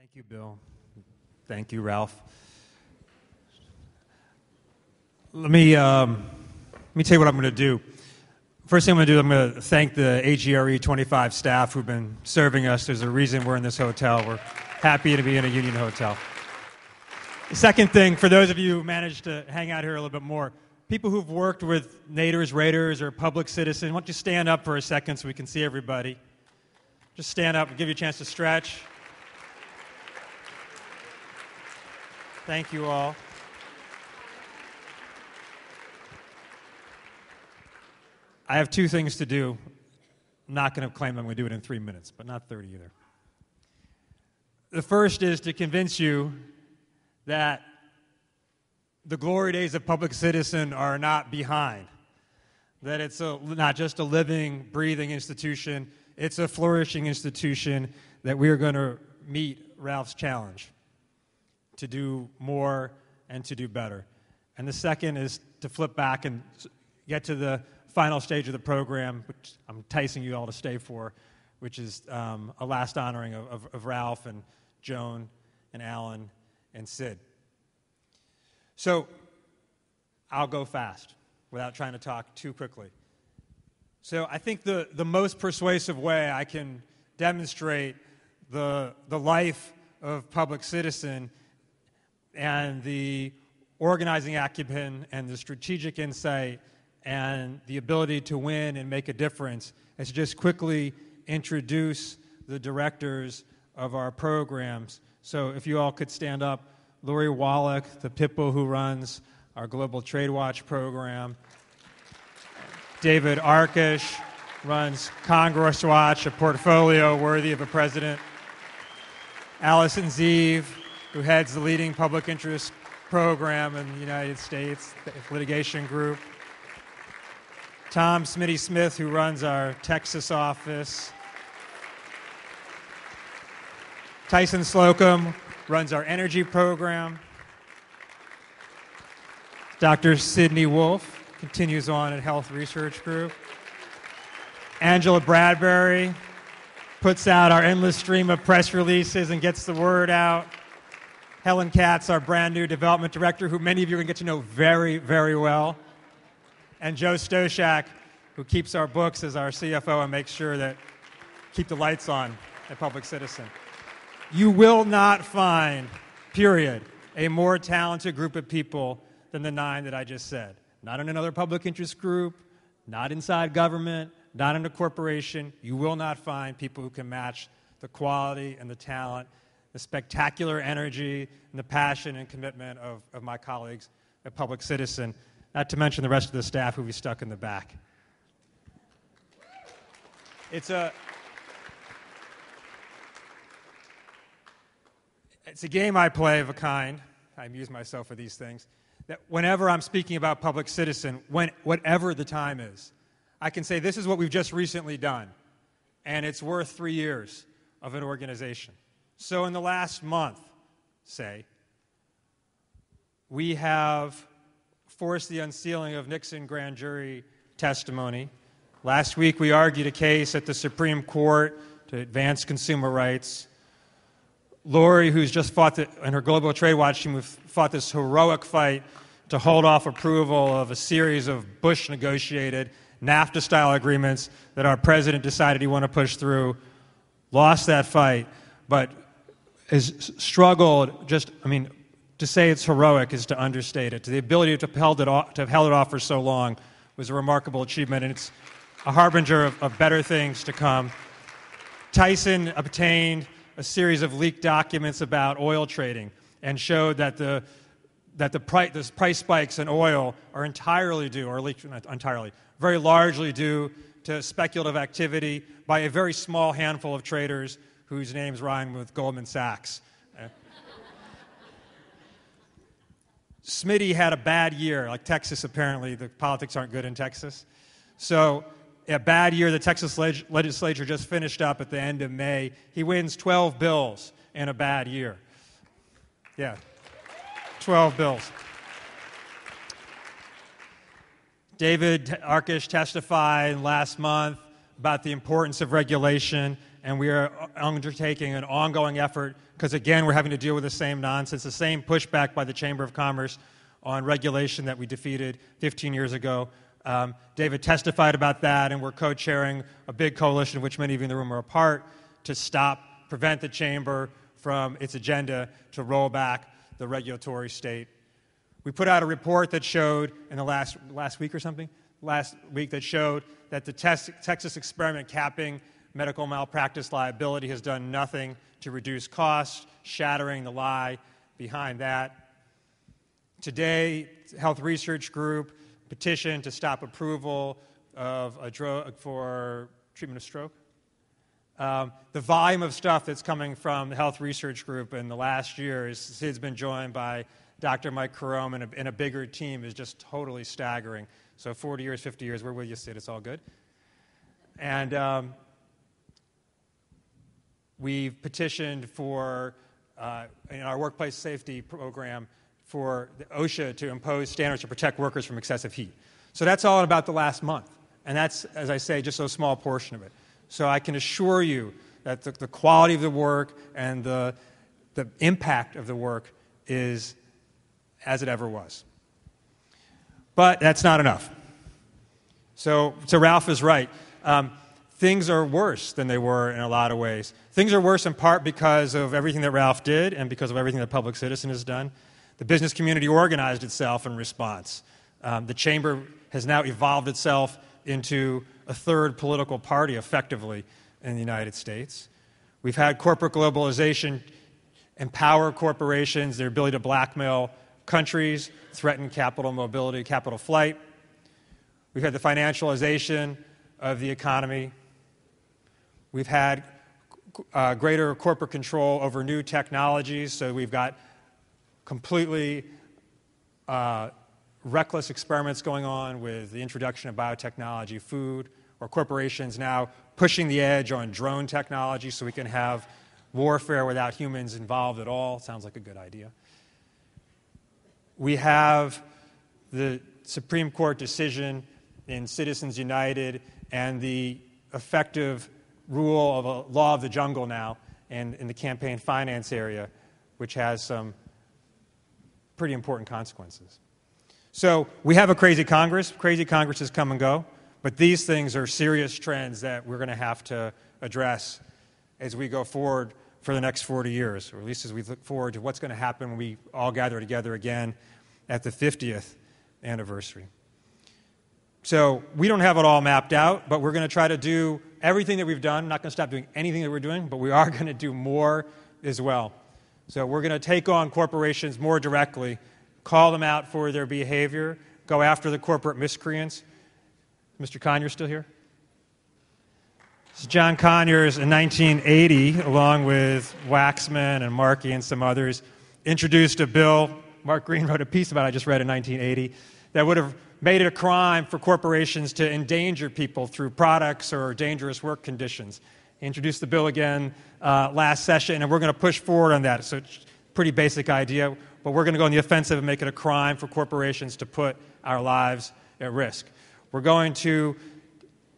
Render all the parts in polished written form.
Thank you, Bill. Thank you, Ralph. Let me tell you what I'm going to do. First thing I'm going to do, I'm going to thank the AGRE 25 staff who've been serving us. There's a reason we're in this hotel. We're happy to be in a union hotel. The second thing, for those of you who managed to hang out here a little bit more, people who've worked with Naders, Raiders, or Public Citizen, why don't you stand up for a second so we can see everybody? Just stand up and give you a chance to stretch. Thank you all. I have two things to do. I'm not going to claim I'm going to do it in 3 minutes, but not 30 either. The first is to convince you that the glory days of Public Citizen are not behind, that it's not just a living, breathing institution, it's a flourishing institution, that we are going to meet Ralph's challenge to do more and to do better. And the second is to flip back and get to the final stage of the program, which I'm enticing you all to stay for, which is a last honoring of Ralph and Joan and Alan and Sid. So I'll go fast without trying to talk too quickly. So I think the most persuasive way I can demonstrate the life of Public Citizen and the organizing acumen and the strategic insight and the ability to win and make a difference is to just quickly introduce the directors of our programs. So if you all could stand up, Lori Wallach, the Pippo who runs our Global Trade Watch program. David Arkish runs Congress Watch, a portfolio worthy of a president. Allison Zeev, who heads the leading public interest program in the United States, the litigation group. Tom Smitty Smith, who runs our Texas office. Tyson Slocum runs our energy program. Dr. Sidney Wolf continues on at Health Research Group. Angela Bradbury puts out our endless stream of press releases and gets the word out. Helen Katz, our brand new development director, who many of you are going to get to know very, very well. And Joe Stoshak, who keeps our books as our CFO and makes sure that keep the lights on at Public Citizen. You will not find, period, a more talented group of people than the 9 that I just said. Not in another public interest group, not inside government, not in a corporation. You will not find people who can match the quality and the talent, the spectacular energy, and the passion and commitment of my colleagues at Public Citizen, not to mention the rest of the staff who we stuck in the back. It's a game I play of a kind. I amuse myself with these things. That whenever I'm speaking about Public Citizen, whatever the time is, I can say this is what we've just recently done, and it's worth 3 years of an organization. So in the last month, say, we have forced the unsealing of Nixon grand jury testimony. Last week we argued a case at the Supreme Court to advance consumer rights. Lori, who's just fought in her Global Trade Watch team, fought this heroic fight to hold off approval of a series of Bush-negotiated NAFTA-style agreements that our president decided he wanted to push through, lost that fight, but has struggled to say it's heroic is to understate it. The ability to have held it off for so long was a remarkable achievement, and it's a harbinger of better things to come. Tyson obtained a series of leaked documents about oil trading and showed that the price spikes in oil are entirely due, or not entirely, very largely due to speculative activity by a very small handful of traders whose names rhyme with Goldman Sachs. Smitty had a bad year, like Texas apparently. The politics aren't good in Texas. So a bad year. The Texas legislature just finished up at the end of May. He wins 12 bills in a bad year. Yeah, 12 bills. David Arkish testified last month about the importance of regulation, and we are undertaking an ongoing effort because, again, we're having to deal with the same nonsense, the same pushback by the Chamber of Commerce on regulation that we defeated 15 years ago. David testified about that, and we're co-chairing a big coalition, of which many of you in the room are a part, to prevent the Chamber from its agenda to roll back the regulatory state. We put out a report that showed in the last week or something, last week that showed that the Texas experiment capping medical malpractice liability has done nothing to reduce costs, shattering the lie behind that. Today, Health Research Group petitioned to stop approval of a drug for treatment of stroke. The volume of stuff that's coming from the Health Research Group in the last year, Sid's been joined by Dr. Mike Carome and a bigger team, is just totally staggering. So 40 years, 50 years, we're with you, Sid. It's all good. And we've petitioned for, in our workplace safety program, for the OSHA to impose standards to protect workers from excessive heat. So that's all in about the last month. And that's, as I say, just a small portion of it. So I can assure you that the quality of the work and the impact of the work is as it ever was. But that's not enough. So Ralph is right. Things are worse than they were in a lot of ways. Things are worse in part because of everything that Ralph did and because of everything that Public Citizen has done. The business community organized itself in response. The Chamber has now evolved itself into a third political party, effectively, in the United States. We've had corporate globalization empower corporations, their ability to blackmail countries, threaten capital mobility, capital flight. We've had the financialization of the economy. We've had greater corporate control over new technologies, so we've got completely reckless experiments going on with the introduction of biotechnology, food, or corporations now pushing the edge on drone technology so we can have warfare without humans involved at all. Sounds like a good idea. We have the Supreme Court decision in Citizens United and the effective rule of a law of the jungle now and in the campaign finance area, which has some pretty important consequences. So we have a crazy Congress. Crazy Congresses come and go. But these things are serious trends that we're going to have to address as we go forward for the next 40 years, or at least as we look forward to what's going to happen when we all gather together again at the 50th anniversary. So we don't have it all mapped out, but we're going to try to do everything that we've done. I'm not going to stop doing anything that we're doing, but we are going to do more as well. So we're going to take on corporations more directly, call them out for their behavior, go after the corporate miscreants. Mr. Conyers still here? This is John Conyers in 1980, along with Waxman and Markey and some others, introduced a bill. Mark Green wrote a piece about it I just read in 1980 that would have made it a crime for corporations to endanger people through products or dangerous work conditions. He introduced the bill again last session, and we're going to push forward on that. So it's a pretty basic idea, but we're going to go on the offensive and make it a crime for corporations to put our lives at risk. We're going to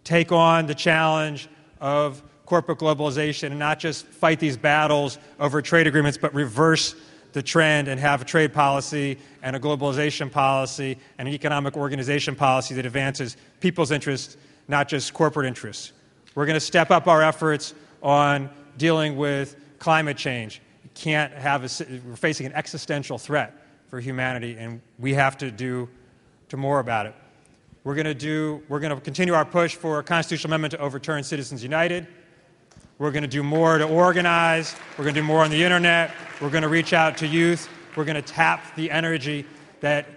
take on the challenge of corporate globalization and not just fight these battles over trade agreements, but reverse the trend and have a trade policy and a globalization policy and an economic organization policy that advances people's interests, not just corporate interests. We're going to step up our efforts on dealing with climate change. We're facing an existential threat for humanity, and we have to do more about it. We're going to continue our push for a constitutional amendment to overturn Citizens United. We're going to do more to organize. We're going to do more on the internet. We're going to reach out to youth. We're going to tap the energy that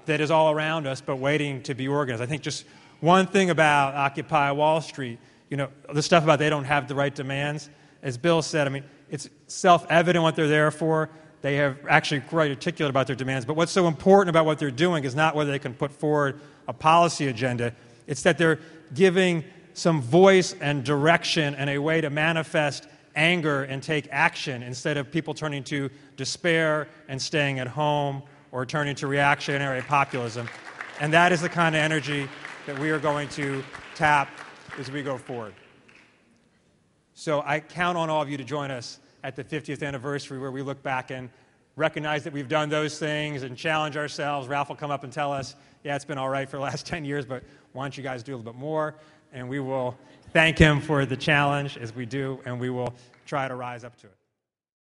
is all around us but waiting to be organized. I think just one thing about Occupy Wall Street, the stuff about they don't have the right demands, as Bill said, it's self-evident what they're there for. They have actually quite articulate about their demands. But what's so important about what they're doing is not whether they can put forward a policy agenda. It's that they're giving some voice and direction and a way to manifest anger and take action instead of people turning to despair and staying at home or turning to reactionary populism. And that is the kind of energy that we are going to tap as we go forward. So I count on all of you to join us at the 50th anniversary, where we look back and recognize that we've done those things and challenge ourselves. Ralph will come up and tell us, yeah, it's been all right for the last 10 years, but why don't you guys do a little bit more? And we will thank him for the challenge as we do, and we will try to rise up to it.